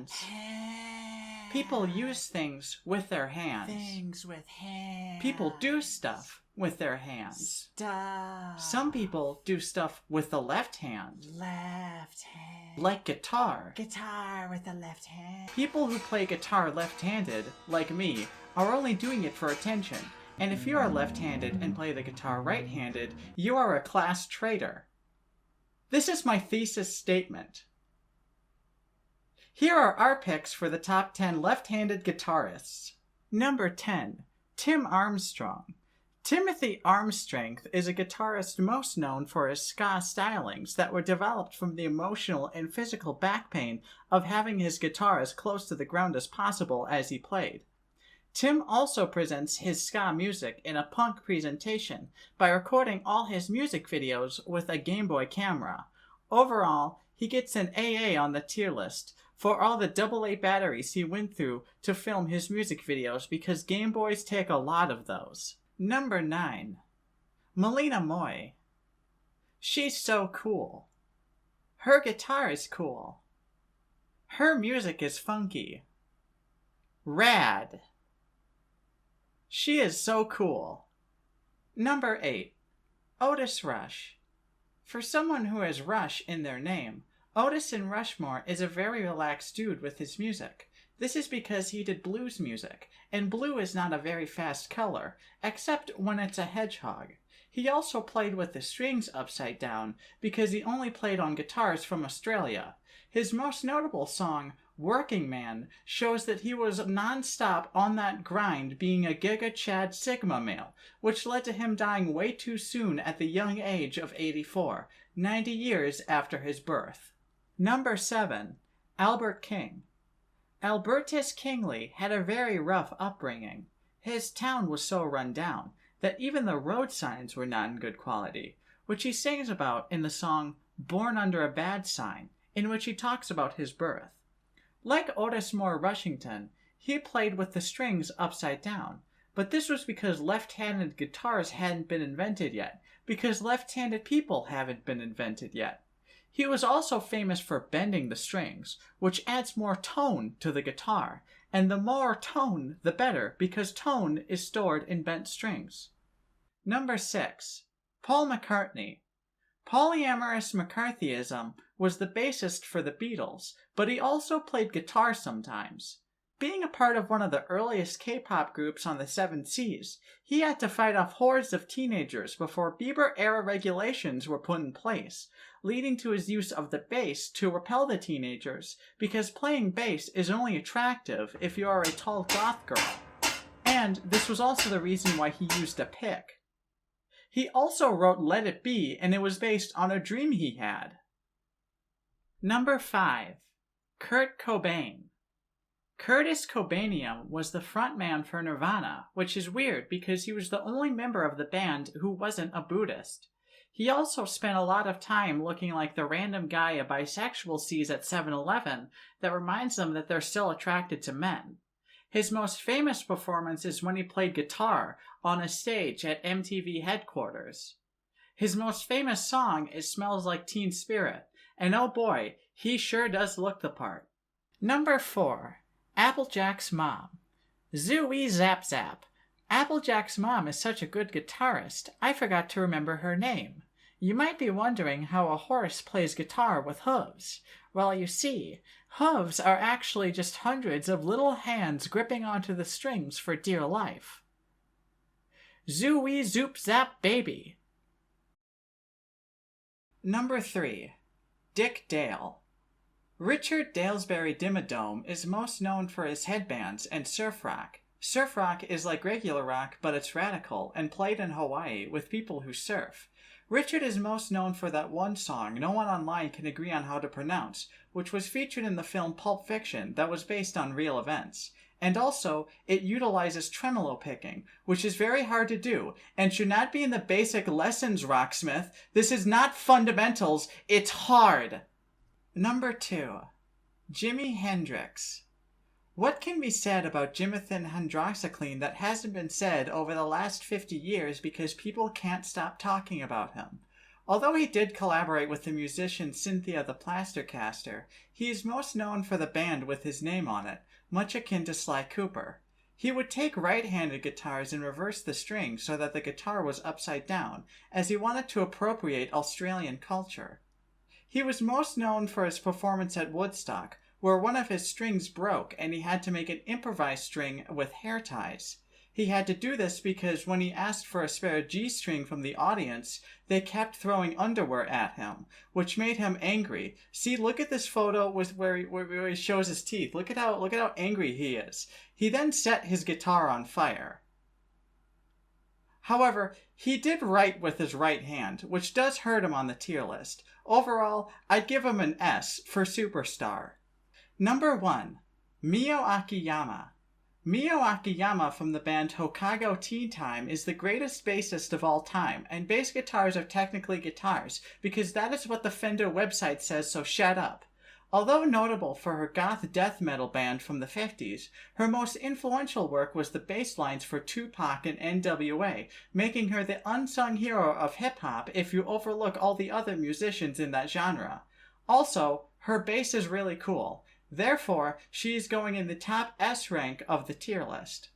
hands. People use things with their hands. Things with hands. People do stuff with their hands. Stuff. Some people do stuff with the left hand. Left hand. Like guitar. Guitar with the left hand. People who play guitar left-handed, like me, are only doing it for attention. And if you are left-handed and play the guitar right-handed, you are a class traitor. This is my thesis statement. Here are our picks for the top 10 left-handed guitarists. Number 10. Tim Armstrong. Timothy Armstrong is a guitarist most known for his ska stylings that were developed from the emotional and physical back pain of having his guitar as close to the ground as possible as he played. Tim also presents his ska music in a punk presentation by recording all his music videos with a Game Boy camera. Overall, he gets an AA on the tier list for all the AA batteries he went through to film his music videos because Game Boys take a lot of those. Number 9. Melina Moy. She's so cool. Her guitar is cool. Her music is funky. Rad. She is so cool. Number 8. Otis Rush. For someone who has Rush in their name, Otis in Rushmore is a very relaxed dude with his music. This is because he did blues music, and blue is not a very fast color, except when it's a hedgehog. He also played with the strings upside down because he only played on guitars from Australia. His most notable song, Working Man, shows that he was non-stop on that grind being a Giga Chad Sigma male, which led to him dying way too soon at the young age of 84, 90 years after his birth. Number 7. Albert King. Albertus Kingley had a very rough upbringing. His town was so run down that even the road signs were not in good quality, which he sings about in the song Born Under a Bad Sign, in which he talks about his birth. Like Otis Moore Rushington, he played with the strings upside down, but this was because left-handed guitars hadn't been invented yet, because left-handed people haven't been invented yet. He was also famous for bending the strings, which adds more tone to the guitar, and the more tone, the better, because tone is stored in bent strings. Number 6. Paul McCartney. Polyamorous McCarthyism was the bassist for the Beatles, but he also played guitar sometimes. Being a part of one of the earliest K-pop groups on the 7 Seas, he had to fight off hordes of teenagers before Bieber-era regulations were put in place, leading to his use of the bass to repel the teenagers, because playing bass is only attractive if you are a tall goth girl. And this was also the reason why he used a pick. He also wrote Let It Be, and it was based on a dream he had. Number 5. Kurt Cobain. Curtis Cobainium was the frontman for Nirvana, which is weird because he was the only member of the band who wasn't a Buddhist. He also spent a lot of time looking like the random guy a bisexual sees at 7-Eleven that reminds them that they're still attracted to men. His most famous performance is when he played guitar on a stage at MTV headquarters. His most famous song is Smells Like Teen Spirit, and oh boy, he sure does look the part. Number 4. Applejack's mom. Zooey Zap Zap. Applejack's mom is such a good guitarist, I forgot to remember her name. You might be wondering how a horse plays guitar with hooves. Well, you see, hooves are actually just hundreds of little hands gripping onto the strings for dear life. Zooey Zoop Zap Baby. Number 3. Dick Dale. Richard Dalesbury Dimmadome is most known for his headbands and surf rock. Surf rock is like regular rock, but it's radical and played in Hawaii with people who surf. Richard is most known for that one song no one online can agree on how to pronounce, which was featured in the film Pulp Fiction that was based on real events. And also, it utilizes tremolo picking, which is very hard to do, and should not be in the basic lessons, Rocksmith. This is not fundamentals, it's hard. Number 2. Jimi Hendrix. What can be said about Jimothy Hydroxycline that hasn't been said over the last 50 years because people can't stop talking about him? Although he did collaborate with the musician Cynthia the Plastercaster, he is most known for the band with his name on it, much akin to Sly Cooper. He would take right-handed guitars and reverse the string so that the guitar was upside down, as he wanted to appropriate Australian culture. He was most known for his performance at Woodstock, where one of his strings broke and he had to make an improvised string with hair ties. He had to do this because when he asked for a spare G-string from the audience, they kept throwing underwear at him, which made him angry. See, look at this photo where he shows his teeth. Look at how angry he is. He then set his guitar on fire. However, he did write with his right hand, which does hurt him on the tier list. Overall, I'd give him an S for superstar. Number 1. Mio Akiyama. Mio Akiyama from the band Hokago Tea Time is the greatest bassist of all time, and bass guitars are technically guitars, because that is what the Fender website says, so shut up. Although notable for her goth death metal band from the 50s, her most influential work was the bass lines for Tupac and NWA, making her the unsung hero of hip-hop if you overlook all the other musicians in that genre. Also, her bass is really cool. Therefore, she is going in the top S rank of the tier list.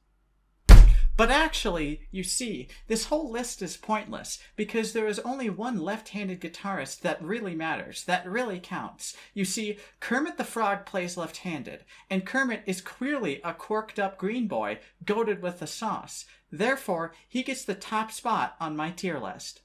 But actually, you see, this whole list is pointless, because there is only one left-handed guitarist that really matters, that really counts. You see, Kermit the Frog plays left-handed, and Kermit is clearly a corked-up green boy, goated with the sauce. Therefore, he gets the top spot on my tier list.